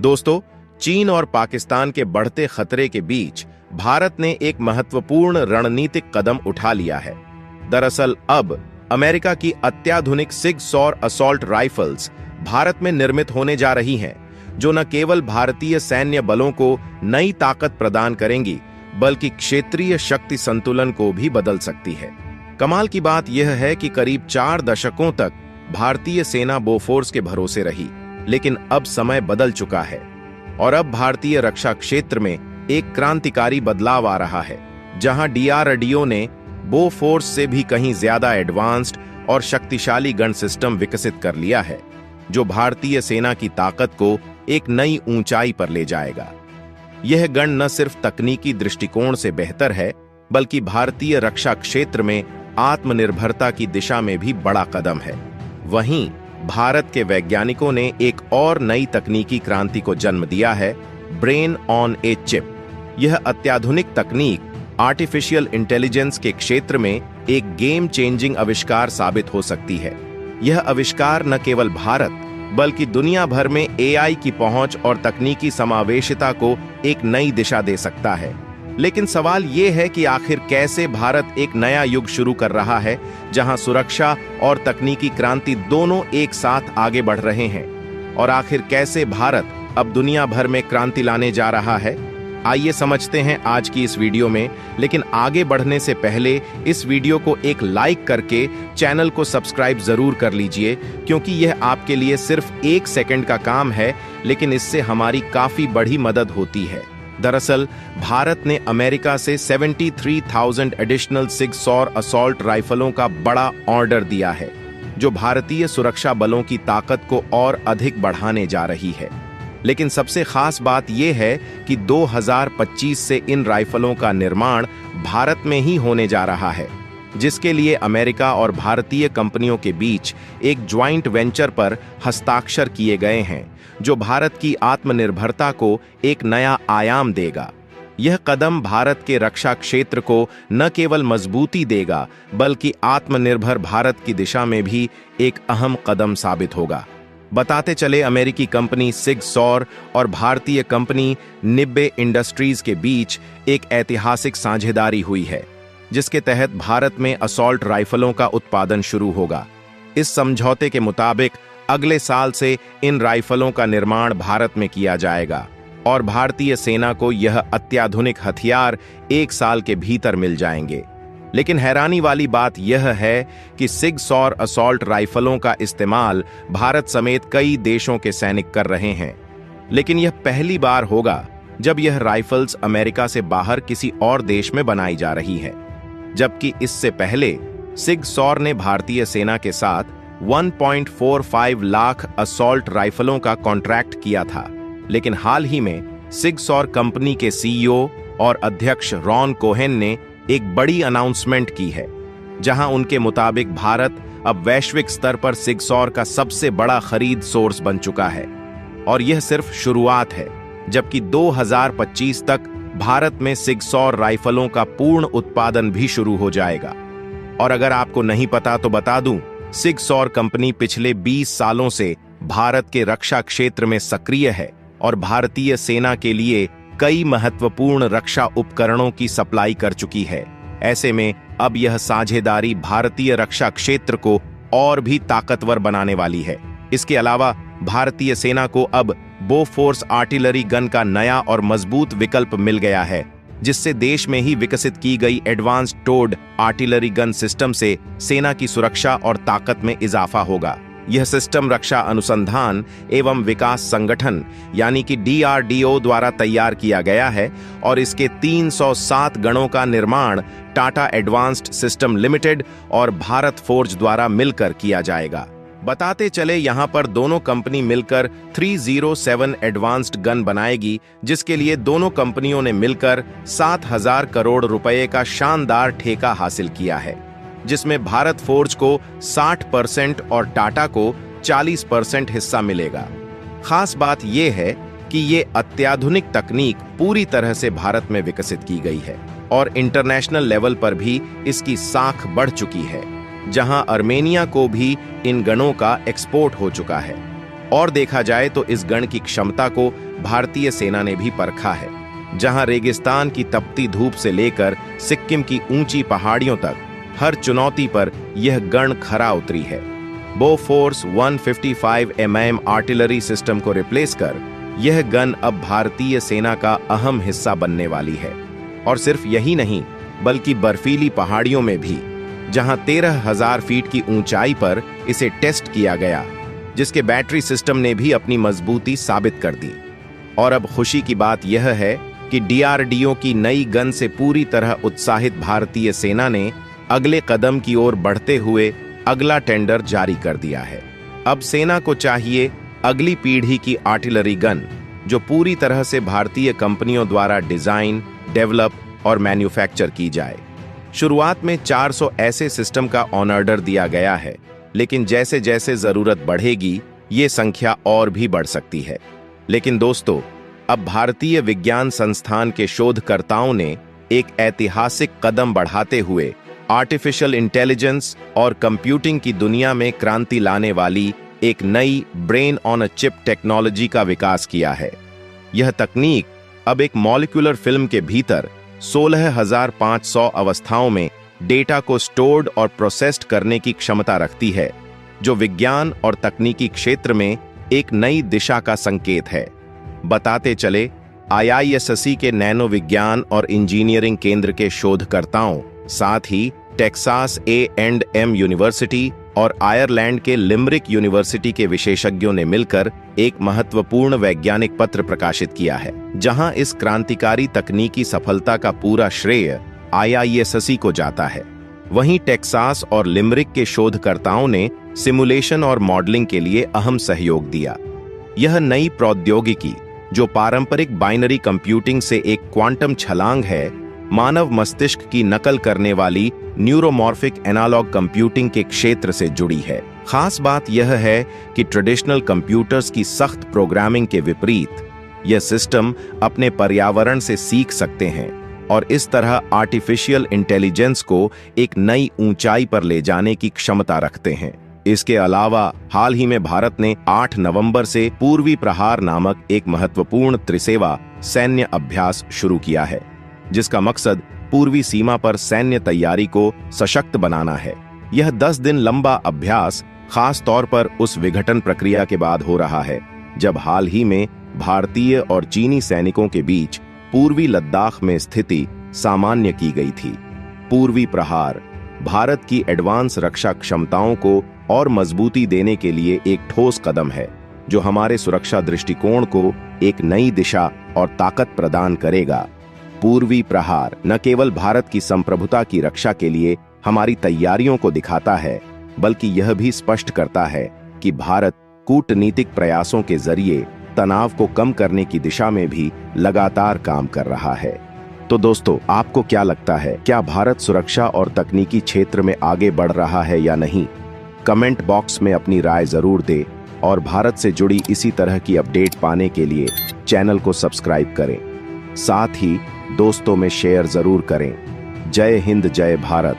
दोस्तों, चीन और पाकिस्तान के बढ़ते खतरे के बीच भारत ने एक महत्वपूर्ण रणनीतिक कदम उठा लिया है। दरअसल अब अमेरिका की अत्याधुनिक सिग सौर असॉल्ट राइफल्स भारत में निर्मित होने जा रही हैं, जो न केवल भारतीय सैन्य बलों को नई ताकत प्रदान करेंगी, बल्कि क्षेत्रीय शक्ति संतुलन को भी बदल सकती है। कमाल की बात यह है कि करीब 4 दशकों तक भारतीय सेना बोफोर्स के भरोसे रही, लेकिन अब समय बदल चुका है और अब भारतीय रक्षा क्षेत्र में एक क्रांतिकारी बदलाव आ रहा है, जहां DRDO ने बोफोर्स से भी कहीं ज्यादा एडवांस्ड और शक्तिशाली गन सिस्टम विकसित कर लिया है, जो भारतीय सेना की ताकत को एक नई ऊंचाई पर ले जाएगा। यह गन न सिर्फ तकनीकी दृष्टिकोण से बेहतर है, बल्कि भारतीय रक्षा क्षेत्र में आत्मनिर्भरता की दिशा में भी बड़ा कदम है। वहीं भारत के वैज्ञानिकों ने एक और नई तकनीकी क्रांति को जन्म दिया है, ब्रेन ऑन ए चिप। यह अत्याधुनिक तकनीक आर्टिफिशियल इंटेलिजेंस के क्षेत्र में एक गेम चेंजिंग आविष्कार साबित हो सकती है। यह आविष्कार न केवल भारत बल्कि दुनिया भर में AI की पहुंच और तकनीकी समावेशिता को एक नई दिशा दे सकता है। लेकिन सवाल यह है कि आखिर कैसे भारत एक नया युग शुरू कर रहा है, जहां सुरक्षा और तकनीकी क्रांति दोनों एक साथ आगे बढ़ रहे हैं। और आखिर कैसे भारत अब दुनिया भर में क्रांति लाने जा रहा है, आइए समझते हैं आज की इस वीडियो में। लेकिन आगे बढ़ने से पहले इस वीडियो को एक लाइक करके चैनल को सब्सक्राइब जरूर कर लीजिए, क्योंकि यह आपके लिए सिर्फ 1 सेकंड का काम है, लेकिन इससे हमारी काफी बड़ी मदद होती है। दरअसल भारत ने अमेरिका से 73,000 एडिशनल सिग सौर असॉल्ट राइफलों का बड़ा ऑर्डर दिया है, जो भारतीय सुरक्षा बलों की ताकत को और अधिक बढ़ाने जा रही है। लेकिन सबसे खास बात यह है कि 2025 से इन राइफलों का निर्माण भारत में ही होने जा रहा है, जिसके लिए अमेरिका और भारतीय कंपनियों के बीच एक ज्वाइंट वेंचर पर हस्ताक्षर किए गए हैं, जो भारत की आत्मनिर्भरता को एक नया आयाम देगा। यह कदम भारत के रक्षा क्षेत्र को न केवल मजबूती देगा, बल्कि आत्मनिर्भर भारत की दिशा में भी एक अहम कदम साबित होगा। बताते चले, अमेरिकी कंपनी सिग सौर और भारतीय कंपनी निब्बे इंडस्ट्रीज के बीच एक ऐतिहासिक साझेदारी हुई है, जिसके तहत भारत में असॉल्ट राइफलों का उत्पादन शुरू होगा। इस समझौते के मुताबिक अगले साल से इन राइफलों का निर्माण भारत में किया जाएगा और भारतीय सेना को यह अत्याधुनिक हथियार 1 साल के भीतर मिल जाएंगे। लेकिन हैरानी वाली बात यह है कि सिग सौर असॉल्ट राइफलों का इस्तेमाल भारत समेत कई देशों के सैनिक कर रहे हैं, लेकिन यह पहली बार होगा जब यह राइफल्स अमेरिका से बाहर किसी और देश में बनाई जा रही है। जबकि इससे पहले सिग सौर ने भारतीय सेना के साथ 1.45 लाख असॉल्ट राइफलों का कॉन्ट्रैक्ट किया था। लेकिन हाल ही में सिग सौर कंपनी के CEO और अध्यक्ष रॉन कोहेन ने एक बड़ी अनाउंसमेंट की है, जहां उनके मुताबिक भारत अब वैश्विक स्तर पर सिग सौर का सबसे बड़ा खरीद सोर्स बन चुका है। और यह सिर्फ शुरुआत है, जबकि 2025 तक भारत में सिग सौर राइफलों का पूर्ण उत्पादन भी शुरू हो जाएगा। और अगर आपको नहीं पता तो बता दूं, सिग सौर कंपनी पिछले 20 सालों से भारत के रक्षा क्षेत्र में सक्रिय है और भारतीय सेना के लिए कई महत्वपूर्ण रक्षा उपकरणों की सप्लाई कर चुकी है। ऐसे में अब यह साझेदारी भारतीय रक्षा क्षेत्र को और भी ताकतवर बनाने वाली है। इसके अलावा भारतीय सेना को अब बोफोर्स आर्टिलरी गन का नया और मजबूत विकल्प मिल गया है, जिससे देश में ही विकसित की गई advanced towed artillery gun system से सेना की सुरक्षा और ताकत में इजाफा होगा। यह सिस्टम रक्षा अनुसंधान एवं विकास संगठन यानी कि DRDO द्वारा तैयार किया गया है और इसके 307 गणों का निर्माण टाटा एडवांस्ड सिस्टम लिमिटेड और भारत फोर्ज द्वारा मिलकर किया जाएगा। बताते चले, यहां पर दोनों कंपनी मिलकर 307 एडवांस्ड गन बनाएगी, जिसके लिए दोनों कंपनियों ने मिलकर 7,000 करोड़ रुपए का शानदार ठेका हासिल किया है, जिसमें भारत फोर्ज को 60% और टाटा को 40% हिस्सा मिलेगा। खास बात यह है कि ये अत्याधुनिक तकनीक पूरी तरह से भारत में विकसित की गई है और इंटरनेशनल लेवल पर भी इसकी साख बढ़ चुकी है, जहां आर्मेनिया को भी इन गनों का एक्सपोर्ट हो चुका है। और देखा जाए तो इस गण की क्षमता को भारतीय सेना ने भी परखा है। जहां रेगिस्तान की तपती धूप से लेकर सिक्किम की ऊंची पहाड़ियों तक हर चुनौती पर यह गण खरा उतरी है। बोफोर्स 155 mm आर्टिलरी सिस्टम को रिप्लेस कर यह गन अब भारतीय सेना का अहम हिस्सा बनने वाली है। और सिर्फ यही नहीं, बल्कि बर्फीली पहाड़ियों में भी, जहां 13,000 फीट की ऊंचाई पर इसे टेस्ट किया गया, जिसके बैटरी सिस्टम ने भी अपनी मजबूती साबित कर दी। और अब खुशी की बात यह है कि DRDO की नई गन से पूरी तरह उत्साहित भारतीय सेना ने अगले कदम की ओर बढ़ते हुए अगला टेंडर जारी कर दिया है। अब सेना को चाहिए अगली पीढ़ी की आर्टिलरी गन, जो पूरी तरह से भारतीय कंपनियों द्वारा डिजाइन, डेवलप और मैन्युफैक्चर की जाए। शुरुआत में 400 ऐसे सिस्टम का ऑन ऑर्डर दिया गया है, लेकिन जैसे जैसे जरूरत बढ़ेगी ये संख्या और भी बढ़ सकती है। लेकिन दोस्तों, अब भारतीय विज्ञान संस्थान के शोधकर्ताओं ने एक ऐतिहासिक कदम बढ़ाते हुए आर्टिफिशियल इंटेलिजेंस और कंप्यूटिंग की दुनिया में क्रांति लाने वाली एक नई brain on a chip technology का विकास किया है। यह तकनीक अब एक मॉलिक्यूलर फिल्म के भीतर 16,500 अवस्थाओं में डेटा को स्टोर्ड और प्रोसेस्ड करने की क्षमता रखती है, जो विज्ञान और तकनीकी क्षेत्र में एक नई दिशा का संकेत है। बताते चले, IISc के नैनो विज्ञान और इंजीनियरिंग केंद्र के शोधकर्ताओं, साथ ही टेक्सास A&M यूनिवर्सिटी और आयरलैंड के लिमरिक यूनिवर्सिटी के विशेषज्ञों ने मिलकर एक महत्वपूर्ण वैज्ञानिक पत्र प्रकाशित किया है, जहां इस क्रांतिकारी तकनीकी सफलता का पूरा श्रेय IISc को जाता है। वहीं टेक्सास और लिमरिक के शोधकर्ताओं ने सिमुलेशन और मॉडलिंग के लिए अहम सहयोग दिया। यह नई प्रौद्योगिकी, जो पारंपरिक बाइनरी कंप्यूटिंग से एक क्वांटम छलांग है, मानव मस्तिष्क की नकल करने वाली न्यूरोमॉर्फिक एनालॉग कंप्यूटिंग के क्षेत्र से जुड़ी है। खास बात यह है कि ट्रेडिशनल कंप्यूटर्स की सख्त प्रोग्रामिंग के विपरीत यह सिस्टम अपने पर्यावरण से सीख सकते हैं और इस तरह आर्टिफिशियल इंटेलिजेंस को एक नई ऊंचाई पर ले जाने की क्षमता रखते हैं। इसके अलावा हाल ही में भारत ने 8 नवंबर से पूर्वी प्रहार नामक एक महत्वपूर्ण त्रिसेवा सैन्य अभ्यास शुरू किया है, जिसका मकसद पूर्वी सीमा पर सैन्य तैयारी को सशक्त बनाना है। यह 10 दिन लंबा अभ्यास खास तौर पर उस विघटन प्रक्रिया के बाद हो रहा है, जब हाल ही में भारतीय और चीनी सैनिकों के बीच पूर्वी लद्दाख में स्थिति सामान्य की गई थी। पूर्वी प्रहार भारत की एडवांस रक्षा क्षमताओं को और मजबूती देने के लिए एक ठोस कदम है, जो हमारे सुरक्षा दृष्टिकोण को एक नई दिशा और ताकत प्रदान करेगा। पूर्वी प्रहार न केवल भारत की संप्रभुता की रक्षा के लिए हमारी तैयारियों को दिखाता है, बल्कि यह भी स्पष्ट करता है कि भारत कूटनीतिक प्रयासों के जरिए तनाव को कम करने की दिशा में भी लगातार काम कर रहा है। तो दोस्तों, आपको क्या लगता है, क्या भारत सुरक्षा और तकनीकी क्षेत्र में आगे बढ़ रहा है या नहीं? कमेंट बॉक्स में अपनी राय जरूर दें और भारत से जुड़ी इसी तरह की अपडेट पाने के लिए चैनल को सब्सक्राइब करें। साथ ही दोस्तों में शेयर जरूर करें। जय हिंद, जय भारत।